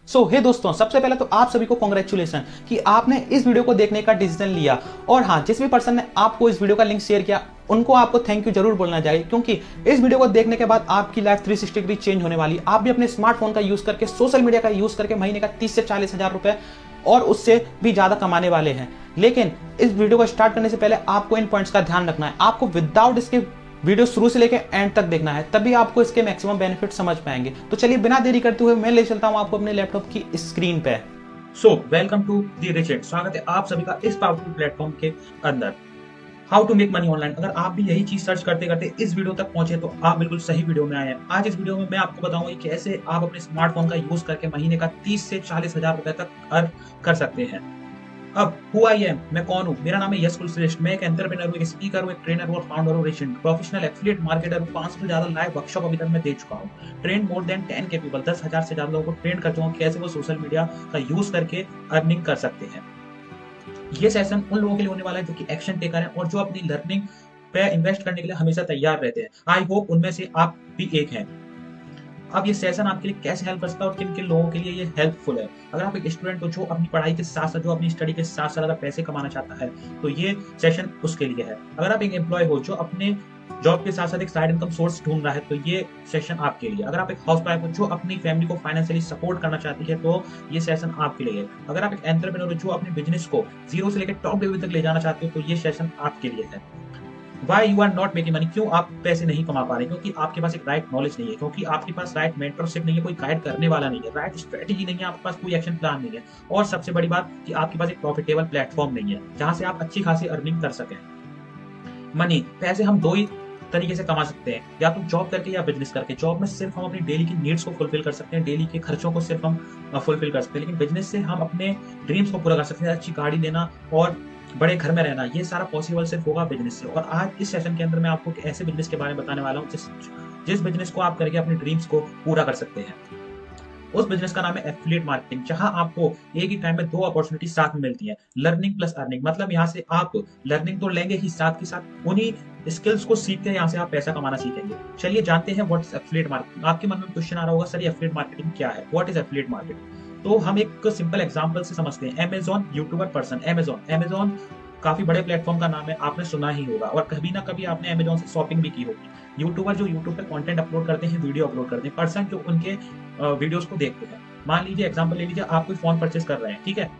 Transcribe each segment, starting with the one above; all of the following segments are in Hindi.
हे दोस्तों, सबसे पहले तो आप सभी को कॉन्ग्रेचुलेसन कि आपने इस वीडियो को देखने का डिसीजन लिया। और हाँ, जिस भी पर्सन ने आपको इस वीडियो का लिंक शेयर किया उनको आपको थैंक यू जरूर बोलना चाहिए, क्योंकि इस वीडियो को देखने के बाद आपकी लाइफ 360 डिग्री चेंज होने वाली। आप भी अपने स्मार्टफोन का यूज करके, सोशल मीडिया का यूज करके महीने का 30 से 40 हजार रुपए और उससे भी ज्यादा कमाने वाले हैं। लेकिन इस वीडियो को स्टार्ट करने से पहले आपको इन पॉइंट्स का ध्यान रखना है। आपको विदाउट इसके वीडियो शुरू से लेकर एंड तक देखना है, तभी आपको इसके मैक्सिमम बेनिफिट समझ पाएंगे। तो चलिए बिना देरी करते हुए मैं ले चलता हूं आपको अपने लैपटॉप की स्क्रीन पे। Welcome to the richet. स्वागत है आप सभी का इस पावरफुल प्लेटफॉर्म के अंदर। How to make money online. अगर आप भी यही चीज सर्च करते करते इस वीडियो तक पहुंचे तो आप बिल्कुल सही वीडियो में आए हैं। आज इस वीडियो में मैं आपको बताऊंगा कि कैसे आप अपने स्मार्टफोन का यूज करके महीने का 30 से 40 हजार रुपए तक अर्न कर सकते हैं। अब हु आई एम, मैं कौन हूँ? मेरा नाम है यश कुलश्रेष्ठ। मैं एक एंटरप्रेन्योर हूँ, एक स्पीकर हूँ, एक ट्रेनर हूँ और फाउंडर हूँ रिचेंट। प्रोफेशनल एफिलिएट मार्केटर हूँ। 500 से ज्यादा लाइव वर्कशॉप अभी तक मैं दे चुका हूँ। ट्रेन मोर देन 10 के पीपल, 10,000 से ज्यादा लोगों को ट्रेन कर चुका हूँ कैसे वो सोशल मीडिया का यूज करके अर्निंग कर सकते हैं। ये सेशन उन लोगों के लिए होने वाला है जो कि एक्शन टेकर हैं और जो अपनी लर्निंग पे इन्वेस्ट करने के लिए हमेशा तैयार रहते हैं। आई होप उनमें से आप भी एक हैं। अब ये सेशन आपके लिए कैसे हेल्प कर सकता है और किन किन लोगों के लिए ये हेल्पफुल है। अगर आप एक स्टूडेंट हो जो अपनी पढ़ाई के साथ साथ, जो अपनी स्टडी के साथ साथ अगर पैसे कमाना चाहता है तो ये सेशन उसके लिए है। अगर आप एक एम्प्लॉय हो जो अपने जॉब के साथ साथ एक साइड इनकम सोर्स ढूंढ रहा है तो ये सेशन आपके लिए। अगर आप एक हाउस वाइफ हो जो अपनी फैमिली को फाइनेंशियली सपोर्ट करना चाहती है तो ये सेशन आपके लिए है। अगर आप एक एंटरप्रेन्योर हो जो अपने बिजनेस को जीरो से लेकर टॉप लेवल तक ले जाना चाहते हो तो ये सेशन आपके लिए है। Why you are not making money, क्यों आप पैसे नहीं कमा पा रहे? क्योंकि आपके पास एक राइट नॉलेज नहीं है, क्योंकि आपके पास राइट मेंटरशिप नहीं है, कोई गाइड करने वाला नहीं है, राइट स्ट्रेटेजी नहीं है, आपके पास कोई एक्शन प्लान नहीं है और सबसे बड़ी बात कि आपके पास एक प्रॉफिटेबल प्लेटफॉर्म नहीं है जहां से आप अच्छी खासी अर्निंग कर सकें। मनी, पैसे हम दो ही तरीके से कमा सकते हैं, या तो जॉब करके या बिजनेस करके। जॉब में सिर्फ हम अपनी डेली की नीड्स को फुलफिल कर सकते हैं, डेली के खर्चों को सिर्फ हम फुलफिल कर सकते हैं, लेकिन बिजनेस से हम अपने ड्रीम्स को पूरा कर सकते हैं। अच्छी गाड़ी लेना और बड़े घर में रहना, ये सारा पॉसिबल सिर्फ होगा बिजनेस से। और आज इस सेशन के अंदर मैं आपको ऐसे बिजनेस के बारे में बताने वाला हूँ जिस बिजनेस को आप करके अपने ड्रीम्स को पूरा कर सकते हैं। उस बिजनेस का नाम है एफिलिएट मार्केटिंग, जहां आपको एक ही टाइम में दो अपॉर्चुनिटी साथ में मिलती है, लर्निंग प्लस अर्निंग। मतलब यहाँ से आप लर्निंग तो लेंगे ही, साथ के साथ उन्हीं स्किल्स को सीख के यहाँ से आप पैसा कमाना सीखेंगे। चलिए जानते हैं व्हाट इज एफिलिएट मार्केटिंग। आपके मन में क्वेश्चन आ रहा होगा, सर ये एफिलिएट मार्केटिंग क्या है? What is affiliate marketing? तो हम एक सिंपल एग्जांपल से समझते हैं। अमेज़न यूट्यूबर पर्सन, अमेज़न काफी बड़े प्लेटफॉर्म का नाम है, आपने सुना ही होगा और कभी ना कभी आपने अमेज़न से शॉपिंग भी की होगी। यूट्यूबर जो यूट्यूब पे कंटेंट अपलोड करते हैं, वीडियो अपलोड करते हैं, पर्सन जो उनके वीडियोस को देखते हैं। मान लीजिए, एग्जांपल ले लीजिए, आप कोई फोन परचेस कर रहे हैं, ठीक है,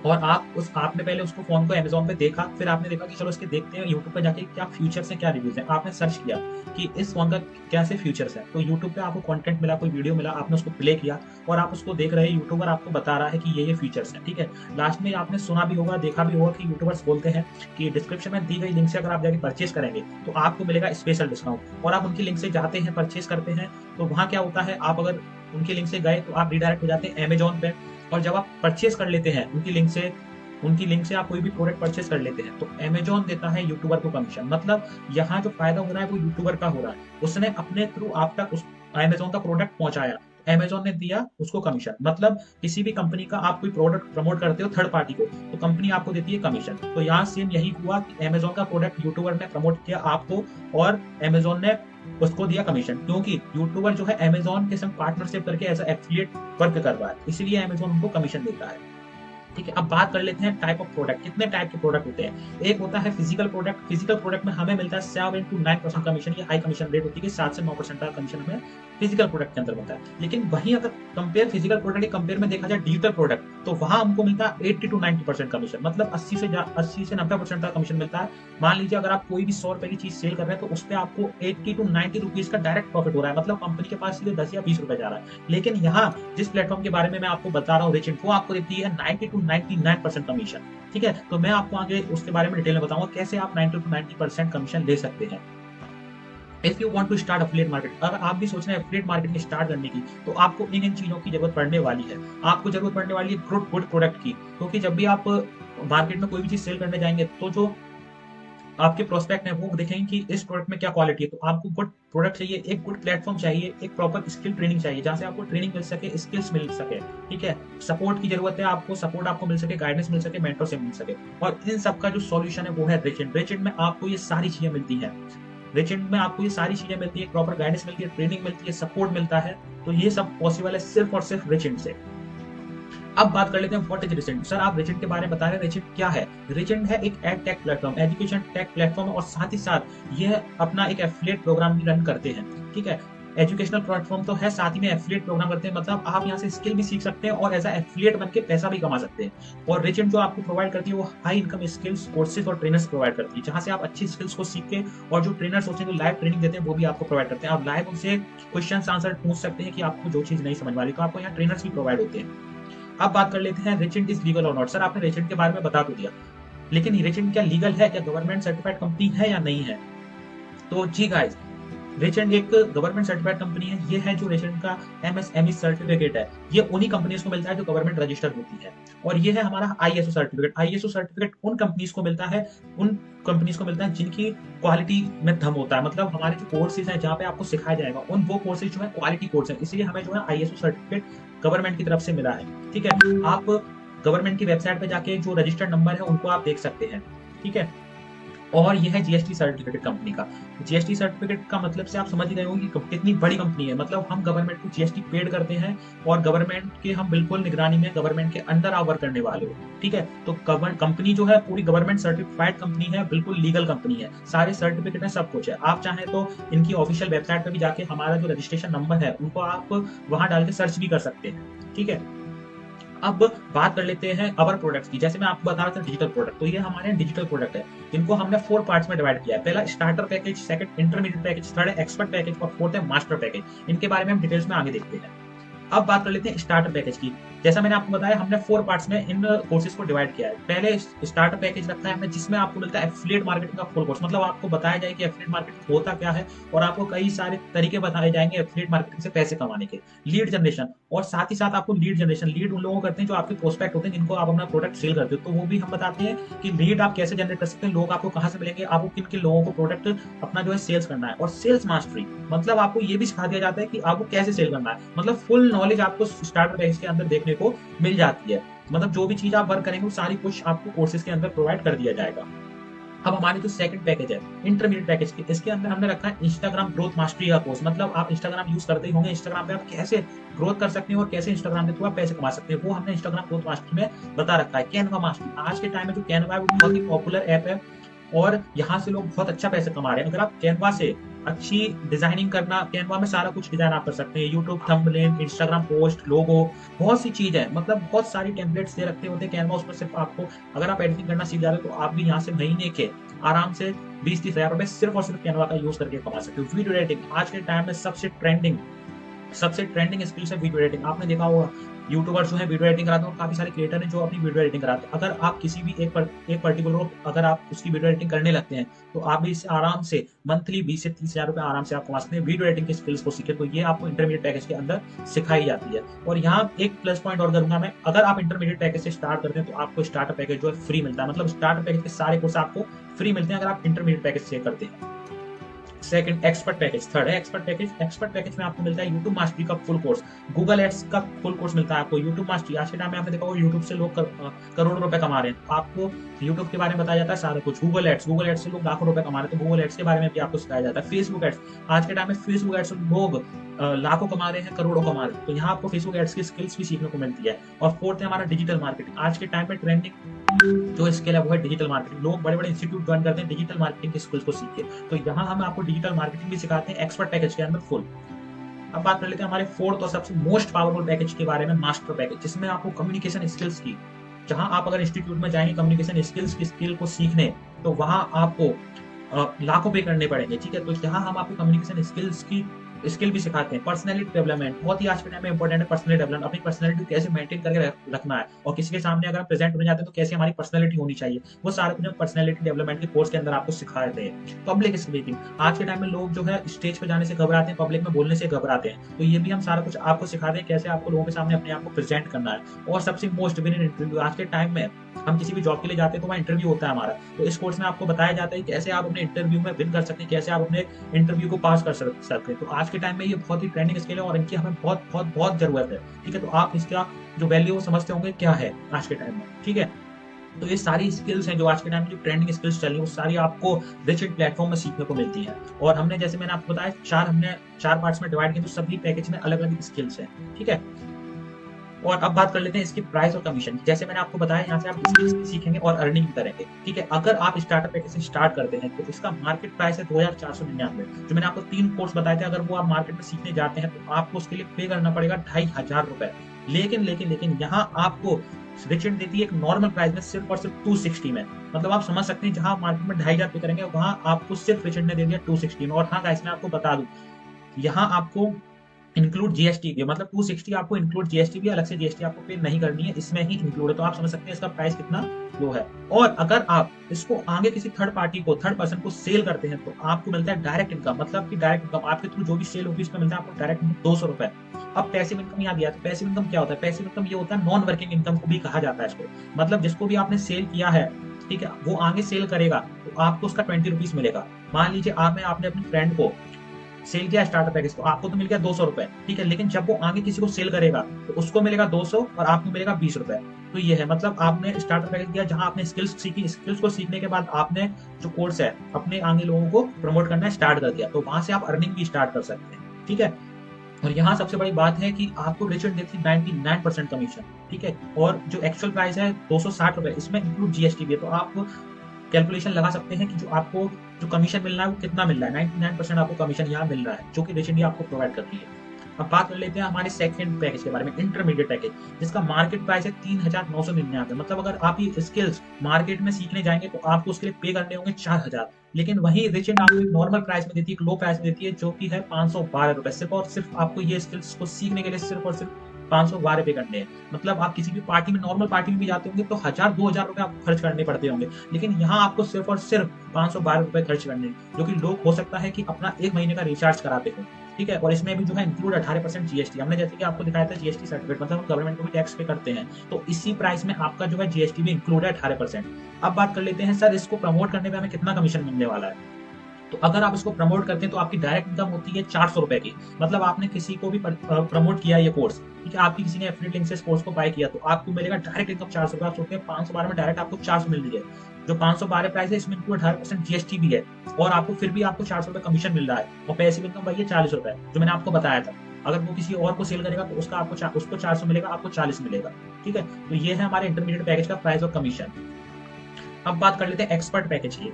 और आपने पहले उसको फोन को अमेज़न पे देखा, फिर आपने देखा कि चलो इसके देखते हैं यूट्यूब पे जाके क्या फीचर्स हैं, क्या रिव्यूज हैं। आपने सर्च किया कि इस फोन का कैसे फीचर्स है, तो यूट्यूब पे आपको कंटेंट मिला, कोई वीडियो मिला, आपने उसको प्ले किया और आप उसको देख रहे हैं। यूट्यूबर आपको बता रहा है कि ये फीचर्स हैं, ठीक है। लास्ट में आपने सुना भी होगा, देखा भी होगा कि यूट्यूबर्स बोलते हैं कि डिस्क्रिप्शन में दी गई लिंक से अगर आप जाके परचेस करेंगे तो आपको मिलेगा स्पेशल डिस्काउंट। और आप उनकी लिंक से जाते हैं, परचेस करते हैं, तो वहाँ क्या होता है, आप अगर उनकी लिंक से गए तो आप रिडायरेक्ट हो जाते हैं अमेज़न पे। और जब आप परचेस कर लेते हैं उनकी लिंक से आप कोई भी प्रोडक्ट परचेस कर लेते हैं तो अमेज़न देता है यूट्यूबर को कमीशन। मतलब यहाँ जो फायदा हो रहा है वो यूट्यूबर का हो रहा है, उसने अपने थ्रू आप तक उस अमेज़न का प्रोडक्ट पहुंचाया, अमेज़न ने दिया उसको कमीशन। मतलब किसी भी कंपनी का आप कोई प्रोडक्ट प्रमोट करते हो थर्ड पार्टी को, तो कंपनी आपको देती है कमीशन। तो यहाँ सेम यही हुआ कि अमेज़न का प्रोडक्ट यूट्यूबर ने प्रमोट किया आपको और अमेज़न ने उसको दिया कमीशन, क्योंकि यूट्यूबर जो है अमेज़न के संग पार्टनरशिप करके एज एफिलिएट वर्क कर रहा है, इसलिए अमेज़न उनको कमीशन देता है। ठीक है, अब बात कर लेते हैं टाइप ऑफ प्रोडक्ट। कितने टाइप के प्रोडक्ट होते हैं? एक होता है फिजिकल प्रोडक्ट। फिजिकल प्रोडक्ट में हमें मिलता है 7 to 9% कमीशन। ये हाई कमीशन रेट होती है कि 7 से 9% का कमीशन हमें फिजिकल प्रोडक्ट के अंदर मिलता है। लेकिन वहीं अगर कंपेयर फिजिकल प्रोडक्ट के कंपेयर में देखा जाए डिजिटल प्रोडक्ट, तो वहां हमको मिलता है 80 to 90% कमीशन। मतलब 80 से 90% का कमीशन मिलता है। मान लीजिए अगर आप कोई भी 100 रुपए की चीज सेल कर रहे हैं तो उस पर आपको 80 to 90 रुपीज का डायरेक्ट प्रॉफिट हो रहा है। मतलब कंपनी के पास सीधे 10 या 20 रुपए जा रहा है। लेकिन यहाँ जिस प्लेटफॉर्म के बारे में मैं आपको बता रहा हूँ, रिचेंट, वो आपको देती है 90 to 99% कमीशन। ठीक है, तो मैं आपको आगे उसके बारे में डिटेल में बताऊंगा कैसे आप 90 to 90% कमीशन ले सकते हैं। If you want to start affiliate market, अगर आप भी सोच रहे हैं एफिलिएट मार्केटिंग स्टार्ट करने की, तो आपको इन चीजों की जरूरत पड़ने वाली है। आपको जरूरत पड़ने वाली है गुड प्रोडक्ट की, क्योंकि जब भी आप मार्केट में कोई भी चीज सेल करने जाएंगे तो जो आपके प्रोस्पेक्ट है वो देखेंगे कि इस प्रोडक्ट में क्या क्वालिटी है। तो आपको गुड प्रोडक्ट चाहिए, एक गुड प्लेटफॉर्म चाहिए, एक प्रॉपर स्किल ट्रेनिंग चाहिए जहां से आपको ट्रेनिंग मिल सके, स्किल्स मिल सके। ठीक है, सपोर्ट की जरूरत है आपको, सपोर्ट आपको मिल सके, गाइडेंस मिल सके, मेंटरशिप मिल सके। और इन सब का जो सॉल्यूशन है वो है रिचेंट। रिचेंट में आपको ये सारी चीजें मिलती है। रिचेंट में आपको ये सारी चीजें मिलती है, प्रॉपर गाइडेंस मिलती है, ट्रेनिंग मिलती है, सपोर्ट मिलता है। तो ये सब पॉसिबल है सिर्फ और सिर्फ रिचेंट से। अब बात कर लेते हैं व्हाट इज रिसेंट। सर आप रिसेंट के बारे में बता रहे हैं, रिसेंट क्या है? रिसेंट है एक ed tech platform, education take platform, और साथ ही साथ यह अपना एक एफिलिएट प्रोग्राम भी रन करते हैं। ठीक है, एजुकेशनल प्लेटफॉर्म तो है, साथ ही में एफिलिएट प्रोग्राम करते हैं, मतलब आप यहाँ से स्किल भी सीख सकते हैं और एज अ एफिलिएट बन के पैसा भी कमा सकते हैं। और रिचेंट जो आपको प्रोवाइड करती है वो हाई इनकम स्किल्स, कोर्सेज और ट्रेनर्स प्रोवाइड करती है, जहाँ से आप अच्छी स्किल्स को सीख के, और जो ट्रेनर्स होते हैं जो लाइव ट्रेनिंग देते हैं वो भी आपको प्रोवाइड करते हैं। आप लाइव उनसे क्वेश्चन आंसर पूछ सकते हैं कि आपको जो चीज नहीं समझ में आ रही, तो आपको यहाँ ट्रेनर्स भी प्रोवाइड होते हैं। अब बात कर लेते हैं रिचेंट इज लीगल और नॉट। सर आपने रिचेंट के बारे में बता तो दिया, लेकिन रिचेंट क्या लीगल है, क्या गवर्नमेंट सर्टिफाइड कंपनी है या नहीं है? तो जी गाइस, रेचेंट एक गवर्नमेंट सर्टिफाइड कंपनी है। ये है जो रेचेंट का एमएसएमई सर्टिफिकेट है, ये उन्हीं कंपनीज को मिलता है जो गवर्नमेंट रजिस्टर्ड होती है। और ये है हमारा आईएसओ सर्टिफिकेट। आईएसओ सर्टिफिकेट उन कंपनीज को मिलता है, जिनकी क्वालिटी में दम होता है, मतलब हमारे जो कोर्सेज हैं जहाँ पे आपको सिखाया जाएगा उन वो कोर्सेज जो है क्वालिटी कोर्स है, इसलिए हमें जो है आईएसओ सर्टिफिकेट गवर्नमेंट की तरफ से मिला है। ठीक है, आप गवर्नमेंट की वेबसाइट पे जाके जो रजिस्टर्ड नंबर है उनको आप देख सकते हैं। ठीक है, और यह है जीएसटी सर्टिफिकेट कंपनी का। जीएसटी सर्टिफिकेट का मतलब से आप समझ ही गए होंगे कि कितनी बड़ी कंपनी है, मतलब हम गवर्नमेंट को जीएसटी पेड करते हैं और गवर्नमेंट के हम बिल्कुल निगरानी में गवर्नमेंट के अंडर आप वर्क करने वाले हो। ठीक है, तो कंपनी जो है पूरी गवर्नमेंट सर्टिफाइड कंपनी है, बिल्कुल लीगल कंपनी है, सारे सर्टिफिकेट है, सब कुछ है। आप चाहें तो इनकी ऑफिशियल वेबसाइट पर भी जाके हमारा जो रजिस्ट्रेशन नंबर है उनको आप वहां डाल के सर्च भी कर सकते हैं। ठीक है, अब बात कर लेते हैं अवर प्रोडक्ट्स की। जैसे मैं आपको बता रहा था डिजिटल प्रोडक्ट, तो ये हमारे डिजिटल प्रोडक्ट है, जिनको हमने 4 पार्ट्स में डिवाइड किया है। पहला starter package, second intermediate package, third है एक्सपर्ट पैकेज और फोर्थ है मास्टर पैकेज। इनके बारे में हम डिटेल्स में आगे देखते हैं। अब बात कर लेते हैं स्टार्टर पैकेज की। जैसा मैंने आपको बताया, हमने 4 पार्ट्स में इन कोर्सेज को डिवाइड किया है। पहले स्टार्टर पैकेज रखा है हमने, जिसमें आपको मिलता है एफिलिएट मार्केटिंग का फुल कोर्स, मतलब आपको बताया जाए कि एफिलिएट मार्केटिंग होता क्या है और आपको कई सारे तरीके बताए जाएंगे एफिलिएट मार्केटिंग से पैसे कमाने के। लीड जनरेशन, और साथ ही साथ आपको लीड जनरेशन, लीड उन लोगों को करते हैं जो आपके प्रोस्पेक्ट होते हैं, जिनको आप अपना प्रोडक्ट सेल करते हो, तो वो भी हम बताते हैं कि लीड आप कैसे जनरेट कर सकते हैं, लोग आपको कहां से मिलेंगे, आपको किन किन लोगों को प्रोडक्ट अपना जो है सेल्स करना है। और सेल्स मास्टरी, मतलब आपको ये भी सिखा दिया जाता है कि आपको कैसे सेल करना है, मतलब फुल नॉलेज आपको स्टार्टर पैकेज के अंदर देखने को मिल जाती है। मतलब जो भी चीज आप वर्क करेंगे वो सारी कुछ आपको कोर्सेज के अंदर प्रोवाइड कर दिया जाएगा। अब हमारे जो सेकंड पैकेज है इंटरमीडिएट पैकेज के, इसके अंदर हमने रखा है इंस्टाग्राम ग्रोथ मास्टरी का कोर्स। मतलब आप इंस्टाग्राम यूज करते ही होंगे, इंस्टाग्राम पे आप कैसे ग्रोथ कर सकते हैं और कैसे इंस्टाग्राम के थ्रू आप पैसे कमा सकते हैं, वो हमने इंस्टाग्राम ग्रोथ मास्टरी में बता रखा है। कैनवा मास्टरी, आज के टाइम में जो कैनवा है वो बहुत ही पॉपुलर ऐप है और यहाँ से लोग बहुत अच्छा पैसे कमा रहे हैं। अगर आप कैनवा से अच्छी डिजाइनिंग करना, कैनवा में सारा कुछ डिजाइन आप कर सकते हैं, यूट्यूब थंबनेल, इंस्टाग्राम पोस्ट, लोगो, बहुत सी चीज है, मतलब बहुत सारी टेम्पलेट्स दे रखते होते हैं कैनवा। उसमें सिर्फ आपको, अगर आप एडिटिंग करना सीख जा रहे हो तो आप भी यहाँ से महीने के आराम से 20-30 हजार रुपए सिर्फ और सिर्फ कैनवा का यूज करके कमा सकते हो। वीडियो एडिटिंग आज के टाइम में सबसे ट्रेंडिंग स्किल्स है वीडियो एडिटिंग। आपने देखा होगा यूट्यूबर्स जो है वीडियो एडिटिंग कराते हैं और काफी सारे क्रिएटर हैं जो अपनी वीडियो एडिटिंग कराते हैं। अगर आप किसी भी एक पर्टिकुलर अगर आप उसकी वीडियो एडिटिंग करने लगते हैं तो आप भी इससे आराम से मंथली 20 से 30 हजार रुपए आराम से आप कमा सकते हैं। वीडियो एडिटिंग के स्किल्स को सीखे तो ये आपको इंटरमीडिएट पैकेज के अंदर सिखाई जाती है। और यहाँ एक प्लस पॉइंट और करूंगा मैं, अगर आप इंटरमीडिएट पैकेज से स्टार्ट करते हैं तो आपको स्टार्टर पैकेज जो है फ्री मिलता है, मतलब स्टार्टर पैकेज के सारे कोर्स आपको फ्री मिलते हैं अगर आप इंटरमीडिएट पैकेज से करते हैं। सेकंड एक्सपर्ट पैकेज, थर्ड है एक्सपर्ट पैकेज। एक्सपर्ट पैकेज में आपको मिलता है यूट्यूब मास्टरी का फुल कोर्स, गूगल एड्स का फुल कोर्स मिलता है आपको। यूट्यूब मास्टरी आज के टाइम में आपने देखा होगा यूट्यूब से लोग करोड़ों रुपए कमा रहे हैं, तो आपको यूट्यूब के बारे में बताया जाता है सारा कुछ। गूगल एड्स से लोग लाखों रुपए कमा रहे हैं, तो गूगल एड्स के बारे में भी आपको सिखाया जाता है। फेसबुक एड्स, आज के टाइम में फेसबुक एड्स लोग लाखों कमा रहे हैं, करोड़ों कमा रहे हैं, तो यहाँ आपको फेसबुक एड्स की स्किल्स भी सीखने को मिलती है। और फोर्थ है हमारा डिजिटल मार्केटिंग। आज के टाइम में ट्रेंडिंग जो स्किल है वो है डिजिटल मार्केटिंग। लोग बड़े बड़े इंस्टीट्यूट ज्वाइन करते हैं डिजिटल मार्केटिंग की स्किल्स को सीख के, तो यहाँ हम आपको डिजिटल मार्केटिंग भी सिखाते हैं एक्सपर्ट पैकेज के अंदर फुल। अब बात कर लेते हैं हमारे फोर्थ और सबसे मोस्ट पावरफुल पैकेज के बारे में, मास्टर पैकेज, जिसमें आपको कम्युनिकेशन स्किल्स की, जहां आप अगर इंस्टीट्यूट में जाएंगे कम्युनिकेशन स्किल्स की स्किल को सीखने तो वहां आपको लाखों पे करने पड़ेंगे। ठीक है, तो यहाँ हम आपको कम्युनिकेशन स्किल्स की स्किल भी सिखाते हैं। पर्सनैलिटी डेवलपमेंट बहुत ही आज के टाइम में इंपॉर्टेंट है। पर्सनैलिटी डेवलपमेंट, अपनी पर्सनैलिटी कैसे मेंटेन करके रखना है और किसी के सामने अगर प्रेजेंट होने जाते हैं तो कैसे हमारी पर्सनैलिटी होनी चाहिए, वो सारा कुछ पर्सनैलिटी डेवलपमेंट के कोर्स के अंदर आपको सिखाते हैं। पब्लिक स्पीकिंग, आज के टाइम में लोग जो है स्टेज पे जाने से घबराते हैं, पब्लिक में बोलने से घबराते हैं, तो ये भी हम सारा कुछ आपको सिखाते हैं कैसे आपको लोगों के सामने अपने आप को प्रेजेंट करना है। और सबसे मोस्ट विन इंटरव्यू, आज के टाइम में हम किसी भी जॉब के लिए जाते हैं तो वहाँ इंटरव्यू होता है हमारा, तो इस कोर्स में आपको बताया जाता है कैसे आप अपने इंटरव्यू में विन कर सकते हैं, कैसे आप अपने इंटरव्यू को पास कर सकते हैं। तो आज के टाइम में ये बहुत ही ट्रेंडिंग स्किल है और इनकी हमें बहुत बहुत बहुत जरूरत है। ठीक है, तो आप इसका जो वैल्यू वो समझते होंगे क्या है आज के टाइम में। ठीक है, तो ये सारी स्किल्स हैं जो आज के टाइम में जो ट्रेंडिंग स्किल्स चल रही है वो सारी आपको रिचेंट प्लेटफॉर्म में सीखने को मिलती है। और हमने जैसे मैंने आपको बताया हमने 4 पार्ट्स में डिवाइड किए, तो सभी पैकेज में अलग अलग स्किल्स हैं। ठीक है, और अब बात कर लेते हैं इसकी प्राइस और कमीशन। जैसे मैंने आपको बताया, यहाँ से आप स्किल्स भी सीखेंगे और अर्निंग भी करेंगे, ठीक है। अगर आप स्टार्टर पैकेज से स्टार्ट करते हैं तो इसका मार्केट प्राइस है 2499। जो मैंने आपको 3 कोर्स बताए थे, अगर वो आप मार्केट में सीखने जाते हैं तो आपको उसके लिए पे करना पड़ेगा 2500 रुपए। लेकिन यहाँ आपको रिचेंट देती है एक नॉर्मल प्राइस में सिर्फ और सिर्फ 260 में। मतलब आप समझ सकते हैं, जहां मार्केट में 2500 पे करेंगे वहां आपको सिर्फ रिचेंट ने दे दिया 260 में। और हाँ गाइस, मैं आपको बता दूं, यहाँ आपको इंक्लूड जीएसटी भी, मतलब 260 आपको इंक्लूड जीएसटी भी, अलग से जीएसटी आपको पे नहीं करनी है, इसमें ही इंक्लूड है। तो आप समझ सकते हैं इसका प्राइस कितना लो है। और अगर आप इसको आगे किसी थर्ड पार्टी को, थर्ड पर्सन को सेल करते हैं तो आपको मिलता है डायरेक्ट इनकम, मतलब कि डायरेक्ट इनकम आपके थ्रू जो भी सेल होगी इसमें मिलता है आपको डायरेक्ट 200 रुपए। अब पैसिव इनकम यहाँ दिया, तो पैसिव इनकम क्या होता है? पैसिव इनकम ये होता है नॉन वर्किंग इनकम को भी कहा जाता है इसको। मतलब जिसको भी आपने सेल किया है, ठीक है, वो आगे सेल करेगा तो आपको उसका 20 रुपीज मिलेगा। मान लीजिए आपने अपने फ्रेंड को सेल किया स्टार्टर पैकेज, तो आपको तो मिल गया 200 रुपए, ठीक है। लेकिन जब वो आगे किसी को सेल करेगा तो उसको मिलेगा 200 और आपको मिलेगा 20 रुपए। तो ये है, मतलब आपने स्टार्टर पैकेज दिया जहां आपने स्किल्स सीखी, स्किल्स को सीखने के बाद आपने जो कोर्स है अपने आगे लोगों को प्रमोट करना स्टार्ट कर दिया, तो वहां से आप अर्निंग भी स्टार्ट कर सकते हैं, ठीक है। और यहाँ सबसे बड़ी बात है कि आपको रिचर्ड देती है 99% कमीशन, ठीक है। और जो एक्चुअल प्राइस है 260 रुपए, इसमें इंक्लूड जीएसटी भी है। तो आप कैलकुलेशन लगा सकते हैं कि जो आपको जो कमीशन मिलना है वो कितना मिल रहा है। 99% आपको कमीशन यहाँ मिल रहा है, जो कि रिचेंट आपको प्रोवाइड कर रही है। अब बात कर लेते हैं हमारे सेकंड पैकेज के बारे में, इंटरमीडिएट पैकेज, जिसका मार्केट प्राइस है 3999। मतलब अगर आप ये स्किल्स मार्केट में सीखने जाएंगे तो आपको उसके लिए पे करने होंगे 4000। लेकिन वही रिचेंट आपको एक नॉर्मल प्राइस में देती है, एक लो प्राइस में देती है, जो कि है 512 रुपए। सिर्फ और सिर्फ आपको ये स्किल्स को सीखने के लिए सिर्फ और सिर्फ 512 पे करने हैं। मतलब आप किसी भी पार्टी में, नॉर्मल पार्टी में भी जाते होंगे तो 1000-2000 रुपए आपको खर्च करने पड़ते होंगे, लेकिन यहाँ आपको सिर्फ और सिर्फ 512 रुपए खर्च करने, जो कि लोग हो सकता है कि अपना 1 महीने का रिचार्ज कराते हो, ठीक है। और इसमें भी जो है इंक्लूड 18% जीएसटी, हमने जैसे कि आपको दिखाया था जीएसटी सर्टिफिकेट, मतलब हम गवर्नमेंट को भी टैक्स पे करते हैं, तो इसी प्राइस में आपका जो है जीएसटी भी इंक्लूड है 18%। अब बात कर लेते हैं सर, इसको प्रमोट करने में हमें कितना कमीशन मिलने वाला है। तो अगर आप इसको प्रमोट करते हैं तो आपकी डायरेक्ट इनकम होती है 400 रुपए की। मतलब आपने किसी को भी प्रमोट किया ये कोर्स, ठीक है, आपकी किसी ने एफिलिएट लिंक से इस कोर्स को बाय किया तो आपको मिलेगा डायरेक्ट इनकम 400 रुपए। आप सोचते हैं 512 में डायरेक्ट आपको 400 मिल रही है। जो 512 प्राइस है इसमें इंक्लूड 18% जीएसटी भी है, और आपको फिर भी आपको 400 रुपए कमीशन मिल रहा है। और पैसिव इनकम वही है 40 रुपए, जो मैंने आपको बताया था। अगर वो किसी और को सेल करेगा तो उसको 400 मिलेगा, आपको 40 मिलेगा, ठीक है। तो ये है हमारे इंटरमीडिएट पैकेज का प्राइस और कमीशन। अब बात कर लेते हैं एक्सपर्ट पैकेज की।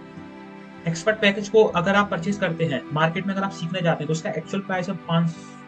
एक्सपर्ट पैकेज को अगर आप परचेज करते हैं मार्केट में, अगर आप सीखने जाते हैं तो इसका एक्चुअल प्राइस है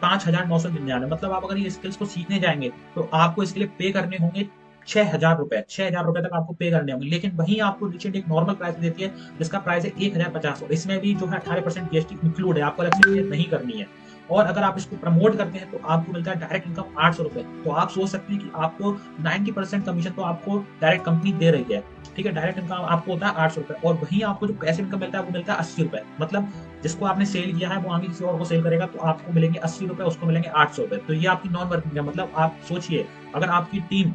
5999। मतलब आप अगर ये स्किल्स को सीखने जाएंगे तो आपको इसके लिए पे करने होंगे 6000 रुपए। 6000 रुपए तक आपको पे करने होंगे। लेकिन वहीं आपको रिचेंट एक नॉर्मल प्राइस देती है जिसका प्राइस है 1050। इसमें भी जो है 18% जीएसटी इंक्लूड है, आपको अलग से पे नहीं करनी है। और अगर आप इसको प्रमोट करते हैं तो आपको मिलता है डायरेक्ट इनकम 800 रुपए। तो आप सोच सकते हैं कि आपको 90% कमीशन तो आपको डायरेक्ट कंपनी दे रही है, ठीक है। डायरेक्ट इनकम आपको होता है 800 रुपए, और वहीं आपको जो पैसिव इनकम मिलता है वो मिलता है 80 रुपए। मतलब जिसको आपने सेल किया है वो आगे किसी और को सेल करेगा तो आपको मिलेंगे 80 रुपए, उसको मिलेंगे 800 रुपए। तो ये आपकी नॉन वर्किंग है। मतलब आप सोचिए, अगर आपकी टीम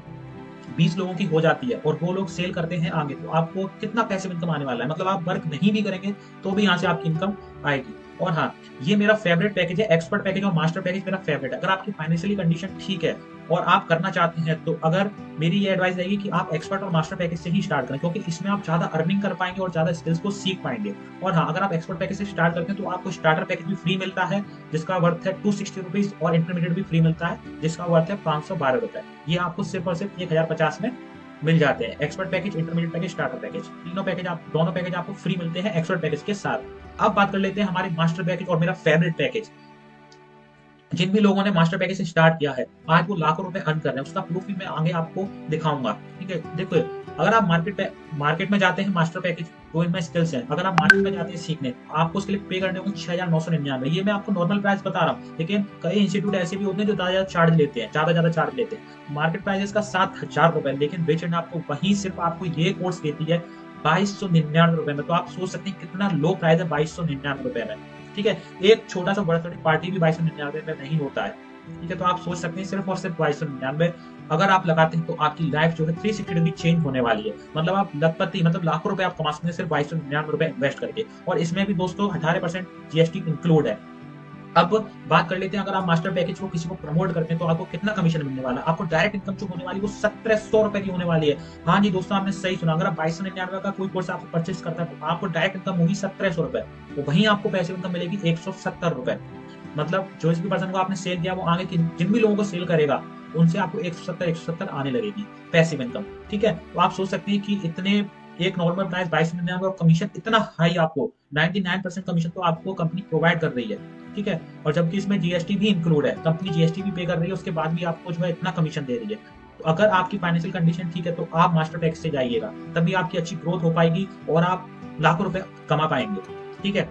20 लोगों की हो जाती है और वो लोग सेल करते हैं आगे, तो आपको कितना पैसिव इनकम आने वाला है। मतलब आप वर्क नहीं भी करेंगे तो भी यहाँ से आपकी इनकम आएगी। और हाँ, ये मेरा फेवरेट पैकेज है, एक्सपर्ट पैकेज और मास्टर पैकेज मेरा फेवरेट है। अगर आपकी फाइनेंशियली कंडीशन ठीक है और आप करना चाहते हैं तो अगर मेरी ये एडवाइस रहेगी कि आप एक्सपर्ट और मास्टर पैकेज से ही स्टार्ट करें, क्योंकि इसमें आप ज्यादा अर्निंग कर पाएंगे और ज्यादा स्किल्स को सीख पाएंगे। और हाँ, अगर आप एक्सपर्ट पैकेज से स्टार्ट करते हैं तो आपको स्टार्टर पैकेज भी फ्री मिलता है जिसका वर्थ है 260 रुपीज, और इंटरमीडिएट भी फ्री मिलता है जिसका वर्थ है 512 रुपए। ये आपको सिर्फ और सिर्फ 1050 में मिल जाते हैं। Expert package, intermediate package, starter package, दोनों पैकेज आपको फ्री मिलते हैं एक्सपर्ट पैकेज के साथ। अब बात कर लेते हैं हमारे मास्टर पैकेज और मेरा फेवरेट पैकेज। जिन भी लोगों ने मास्टर पैकेज से स्टार्ट किया है आज वो लाखों रुपए अर्न कर रहे हैं, उसका प्रूफ भी मैं आगे आपको दिखाऊंगा, ठीक है। देखो, अगर आप मार्केट में जाते हैं मास्टर पैकेज, तो इनमें स्किल्स है, अगर आप मार्केट में जाते हैं सीखने आपको उसके लिए पे करने होंगे 6999। ये मैं आपको नॉर्मल प्राइस बता रहा हूँ, लेकिन कई इंस्टीट्यूट ऐसे भी होते हैं जो ज्यादा चार्ज लेते हैं, ज्यादा चार्ज लेते हैं। मार्केट प्राइस इसका 7000 रुपए, लेकिन रिचेंट आपको वहीं सिर्फ आपको ये कोर्स देती है 2299 रुपए में। तो आप सोच सकते हैं कितना लो प्राइस है 2299 रुपए में, ठीक है। एक छोटा सा बर्थडे पार्टी भी 2299 में नहीं होता है, ठीक है। तो आप सोच सकते हैं सिर्फ और सिर्फ 2299 अगर आप लगाते हैं तो आपकी लाइफ जो है 360 डिग्री चेंज होने वाली है। मतलब आप लखपति, मतलब लाखों रुपए आप कमा सकते हैं सिर्फ 2299 रुपए इन्वेस्ट करके। और इसमें भी दोस्तों 18% जीएसटी इंक्लूड है। अब बात कर लेते हैं, अगर आप मास्टर पैकेज को किसी को प्रमोट करते हैं तो आपको कितना कमीशन मिलने वाला है। आपको डायरेक्ट इनकम जो होने वाली है वो 1700 रुपए की होने वाली है। हाँ जी दोस्तों, आपने सही सुना। अगर आप 2299 का कोई कोर्स आपको परचेस करता है तो आपको डायरेक्ट इनकम होगी 1700 रुपए। तो वहीं आपको पैसिव इनकम मिलेगी 170 रुपए। मतलब जो इस भी पर्सन को आपने सेल किया वो आगे जिन भी लोगों को सेल करेगा उनसे आपको 170 आने लगेगी पैसिव इनकम। ठीक है, तो आप सोच सकते हैं कि इतने एक नॉर्मल प्राइस 2299 और कमीशन इतना हाई, आपको 99% कमीशन तो आपको कंपनी प्रोवाइड कर रही है। ठीक है, और जबकि इसमें जीएसटी भी इंक्लूड है, कंपनी जीएसटी भी पे कर रही है, उसके बाद भी आपको जो है इतना कमीशन दे रही है। तो अगर आपकी फाइनेंशियल कंडीशन ठीक है तो आप मास्टर टैक्स से जाइएगा, तभी आपकी अच्छी ग्रोथ हो पाएगी और आप लाखों रुपए कमा पाएंगे। ठीक है,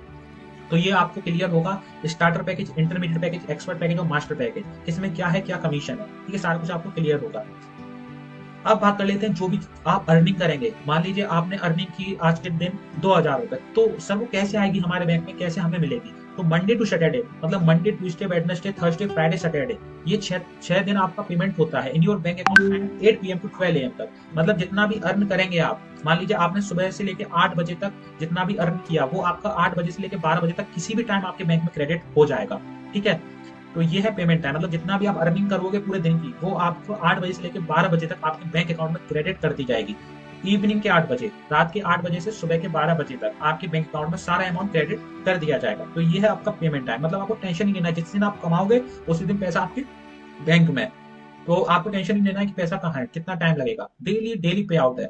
तो ये आपको क्लियर होगा starter package, intermediate package, expert package और मास्टर पैकेज, इसमें क्या है, क्या कमीशन है। ठीक है, सारा कुछ आपको क्लियर होगा। अब बात कर लेते हैं जो भी आप अर्निंग करेंगे। मान लीजिए आपने अर्निंग की आज के दिन 2000 रुपए, तो सर वो कैसे आएगी हमारे बैंक में, कैसे हमें मिलेगी? तो मंडे टू सैटरडे, मतलब Monday, Tuesday, Wednesday, Thursday, Friday, Saturday, ये छह दिन आपका पेमेंट होता है in your bank account 8 PM to 12 AM तक। मतलब जितना भी अर्न करेंगे आप, मान लीजिए आपने सुबह से लेकर 8 बजे तक जितना भी अर्न किया, वो आपका 8 बजे से लेकर 12 बजे तक किसी भी टाइम आपके बैंक में क्रेडिट हो जाएगा। ठीक है, तो ये है पेमेंट टाइम, मतलब जितना भी आप अर्निंग करोगे पूरे दिन की, वो आपको 8 बजे से लेकर 12 बजे तक आपके बैंक अकाउंट में क्रेडिट कर दी जाएगी। इवनिंग के 8 बजे, रात के 8 बजे से सुबह के 12 बजे तक आपके बैंक अकाउंट में सारा अमाउंट क्रेडिट कर दिया जाएगा। तो ये है आपका पेमेंट टाइम, मतलब आपको टेंशन नहीं लेना है, जिस दिन आप कमाओगे उसी दिन पैसा आपके बैंक में। तो आपको टेंशन नहीं लेना है कि पैसा कहाँ है, कितना टाइम लगेगा, डेली पे आउट है।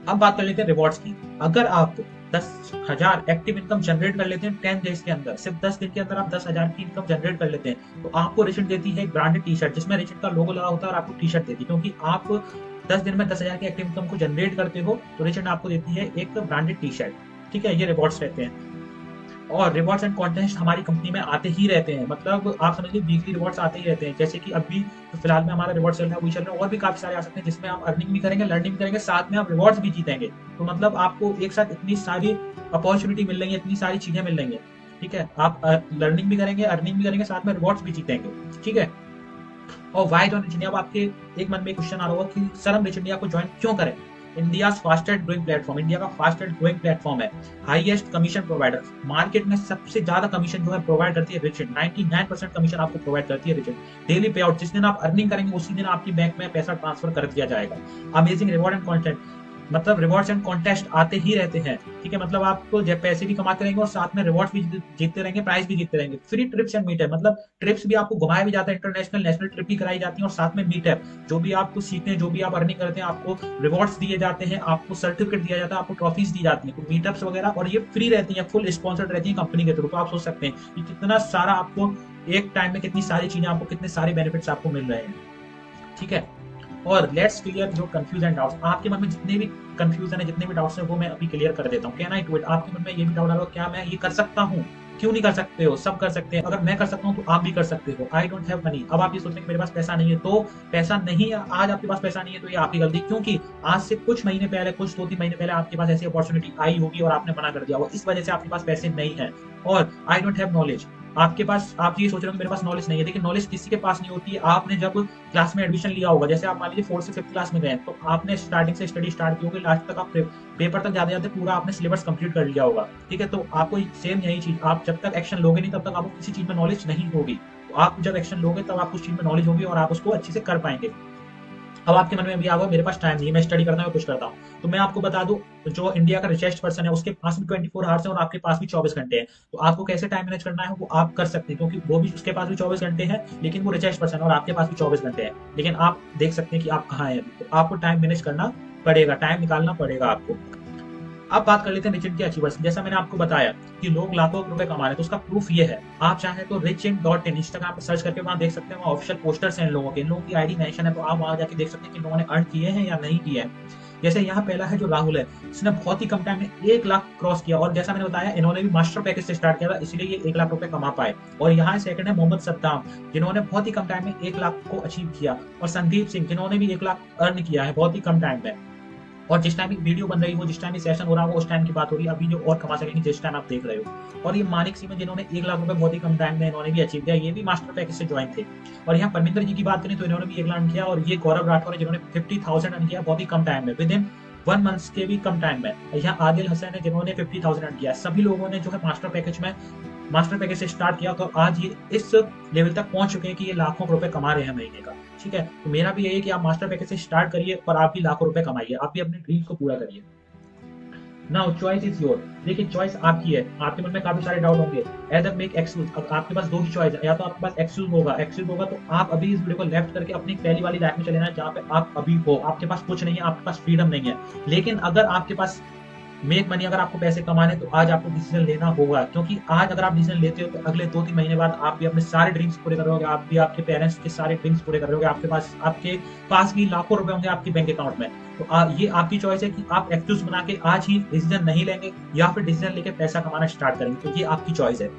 अब बात कर लेते हैं रिवॉर्ड्स की। अगर आप 10,000 एक्टिव इनकम जनरेट कर लेते हैं 10 डेज के अंदर, सिर्फ 10 दिन के अंदर आप 10,000 की इनकम जनरेट कर लेते हैं, तो आपको रिचेंट देती है एक ब्रांडेड टी शर्ट, जिसमें रिचेंट का लोगो लगा होता है, और आपको टी शर्ट देती है, क्योंकि आप 10 दिन में 10,000 की एक्टिव इनकम को जनरेट करते हो, तो रिचेंट आपको देती है एक ब्रांडेड टी शर्ट। ठीक है, ये रिवॉर्ड्स रहते हैं। और रिवॉर्ड्स एंड कॉन्टेस्ट हमारी कंपनी में आते ही रहते हैं, मतलब आप समझ लीजिए वीकली रिवॉर्ड्स आते ही रहते हैं। जैसे कि अभी तो फिलहाल में हमारा रिवॉर्ड चल रहा है, वही चल रहा है, और भी काफी सारे आ सकते हैं, जिसमें आप अर्निंग भी करेंगे, लर्निंग भी करेंगे, साथ में आप रिवॉर्ड्स भी जीतेंगे। तो मतलब आपको एक साथ इतनी सारी अपॉर्चुनिटी मिल रही है, इतनी सारी चीजें मिल रही है। ठीक है, आप लर्निंग भी करेंगे, अर्निंग भी करेंगे, साथ में रिवॉर्ड्स भी जीतेंगे। ठीक है, और वाई ज्वाइन रिच इंडिया? अब आपके एक मन में क्वेश्चन आ रहा होगा कि सर हम रिच इंडिया को ज्वाइन क्यों करें? India fastest growing platform, India का फास्टेस्ट ग्रोइंग प्लेटफॉर्म है, हाईएस्ट कमीशन प्रोवाइडर, मार्केट में सबसे ज्यादा कमीशन जो है प्रोवाइड करती है रिचेंट, 99% कमीशन आपको प्रोवाइड करती है रिचेंट। डेली पे आउट, जिस दिन आप अर्निंग करेंगे उसी दिन आपकी बैंक में पैसा ट्रांसफर कर दिया जाएगा। अमेजिंग रिवॉर्ड एंड कंटेंट, मतलब रिवॉर्ड्स एंड कॉन्टेस्ट आते ही रहते हैं। ठीक है, मतलब आपको जब पैसे भी कमाते रहेंगे और साथ में रिवॉर्ड्स भी जीतते रहेंगे, प्राइस भी जीतते रहेंगे। फ्री ट्रिप्स एंड मीटअप, मतलब ट्रिप्स भी आपको घुमाया भी जाता है, इंटरनेशनल नेशनल ट्रिप भी कराई जाती है, और साथ में मीटअप, जो भी आपको सीखते हैं, जो भी आप अर्निंग करते हैं, आपको रिवॉर्ड्स दिए जाते हैं, आपको सर्टिफिकेट दिया जाता है, आपको ट्रॉफीज दी जाती है। तो मीटअप्स वगैरह, और ये फ्री रहती है, फुल स्पॉन्सर्ड रहती है कंपनी के थ्रू। तो आप सोच सकते हैं कि कितना सारा आपको एक टाइम में, कितनी सारी चीजें आपको, कितने सारे बेनिफिट्स आपको मिल रहे हैं। ठीक है, और लेट्स क्लियर जो कंफ्यूजन डाउट्स आपके मन में, जितने भी कंफ्यूजन है, जितने भी डाउट्स है, वो मैं अभी क्लियर कर देता हूँ। Can I do it? आपके मन में ये भी डाउट आ रहा हो, क्या मैं ये कर सकता हूँ? क्यों नहीं कर सकते हो? सब कर सकते हैं। अगर मैं कर सकता हूँ तो आप भी कर सकते हो। I don't have money. अब आप ये सोचेंगे मेरे पास पैसा नहीं है, तो पैसा नहीं है, आज आपके पास पैसा नहीं है तो ये आपकी गलती, क्योंकि आज से कुछ महीने पहले, कुछ 2-3 महीने पहले आपके पास ऐसी अपॉर्चुनिटी आई होगी और आपने मना कर दिया होगा, इस वजह से आपके पास पैसे नहीं है। और आई डोंट हैव नॉलेज, आपके पास, आप ये सोच रहे हो मेरे पास नॉलेज नहीं है, लेकिन नॉलेज किसी के पास नहीं होती है। आपने जब क्लास में एडमिशन लिया होगा, जैसे आप मान लीजिए 4th से 5th क्लास में गए, तो आपने स्टार्टिंग से स्टडी स्टार्ट की होगी, लास्ट तक आप पेपर तक जाते जाते पूरा आपने सिलेबस कंप्लीट कर लिया होगा। ठीक है, तो आपको सेम यही चीज, आप जब तक एक्शन लोगे नहीं, तब तक आपको किसी चीज में नॉलेज नहीं होगी। तो आप जब एक्शन लोगे तब आपको उस चीज में नॉलेज होगी और आप उसको अच्छे से कर पाएंगे। अब आपके मन में भी आएगा मेरे पास टाइम नहीं है, मैं स्टडी करता हूँ, कुछ करता हूँ, तो मैं आपको बता दूं, जो इंडिया का रिचेस्ट पर्सन है उसके पास भी 24 आवर्स है और आपके पास भी 24 घंटे हैं। तो आपको कैसे टाइम मैनेज करना है वो आप कर सकते हैं, क्योंकि वो भी, उसके पास भी 24 घंटे हैं, लेकिन वो रिचेस्ट पर्सन है, और आपके पास भी 24 घंटे हैं, लेकिन आप देख सकते हैं कि आप कहाँ हैं। तो आपको टाइम मैनेज करना पड़ेगा, टाइम निकालना पड़ेगा आपको। अब बात कर लेते हैं रिच इंड के अचीवर्स। जैसा मैंने आपको बताया कि लोग लाखों रुपए कमा रहे हैं, तो उसका प्रूफ ये है। आप चाहें तो richin.in इंस्टाग्राम पर सर्च करके वहां देख सकते हैं, वहां ऑफिशियल पोस्टर्स हैं इन लोगों के, इन लोगों की आईडी मेंशन है, तो आप वहां जाके देख सकते हैं कि लोगों ने अर्न किए हैं या नहीं किए हैं। जैसे यहाँ पहला है जो राहुल है, इसने बहुत ही कम टाइम में 1 लाख क्रॉस किया, और जैसा मैंने बताया इन्होंने भी मास्टर पैकेज से स्टार्ट किया था, इसलिए ये 1 लाख रुपए कमा पाए। और यहाँ सेकंड है मोहम्मद सद्दाम, जिन्होंने बहुत ही कम टाइम में 1 लाख को अचीव किया, और संदीप सिंह, जिन्होंने भी 1 लाख अर्न किया है बहुत ही कम टाइम में। और जिस टाइम वीडियो बन रही हो, जिस टाइम सेशन हो रहा हो, उस टाइम की बात हो रही है, अभी जो और कमा सकेंगे जिस टाइम आप देख रहे हो। और ये मानिक सिंह, जिन्होंने 1 लाख रुपए बहुत ही कम टाइम में इन्होंने भी अचीव किया, ये भी मास्टर पैकेज से ज्वाइन थे। और यहाँ परमिंदर जी की बात करें तो इन्होंने भी 1 लाख किया, और ये गौरव राठौर है जिन्होंने 50,000 अर्न किया बहुत ही कम टाइम में, विद इन 1 मंथ के भी कम टाइम में। यहाँ आदिल हसन है जिन्होंने 50,000 अर्न किया। सभी लोगों ने जो है मास्टर पैकेज से स्टार्ट किया, तो आज ये इस लेवल तक पहुंच चुके हैं कि ये लाखों रुपए कमा रहे हैं महीने का। ठीक है, तो मेरा भी यही है कि आप मास्टर पैकेज से स्टार्ट करिए और आप भी लाखों रुपए कमाइए, आप भी अपने ड्रीम को पूरा करिए। Now choice is your. देखिए चॉइस आपकी है, आपके मन में काफी सारे डाउट होंगे। एज मेक एक्सक्यूज, अब आपके पास दो ही चॉइस है, या तो आपके पास एक्सक्यूज होगा तो आप अभी इस वीडियो को लेफ्ट करके अपनी पहली वाली लाइफ में चले जाना जहाँ पे आप अभी हो, आपके पास कुछ नहीं है, आपके पास फ्रीडम नहीं है। लेकिन अगर आपके पास मेक मनी, अगर आपको पैसे कमाने, तो आज आपको डिसीजन लेना होगा, क्योंकि आज अगर आप डिसीजन लेते हो तो अगले 2-3 महीने बाद आप भी अपने सारे ड्रीम्स पूरे करोगे, आप भी आपके पेरेंट्स के सारे ड्रीम्स पूरे करोगे, आपके पास भी लाखों रुपए होंगे आपके बैंक अकाउंट में। तो ये आपकी चॉइस है कि आप एक्सक्यूज बना के आज ही डिसीजन नहीं लेंगे या फिर डिसीजन लेके पैसा कमाना स्टार्ट करेंगे। तो ये आपकी चॉइस है।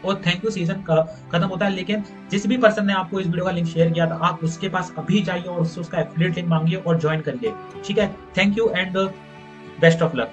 और थैंक यू सीजन का खत्म होता है, लेकिन जिस भी पर्सन ने आपको इस वीडियो का लिंक शेयर किया था, आप उसके पास अभी जाइए और उससे उसका एफिलिएट लिंक मांगिए और ज्वाइन करिए। ठीक है, thank you and best of luck.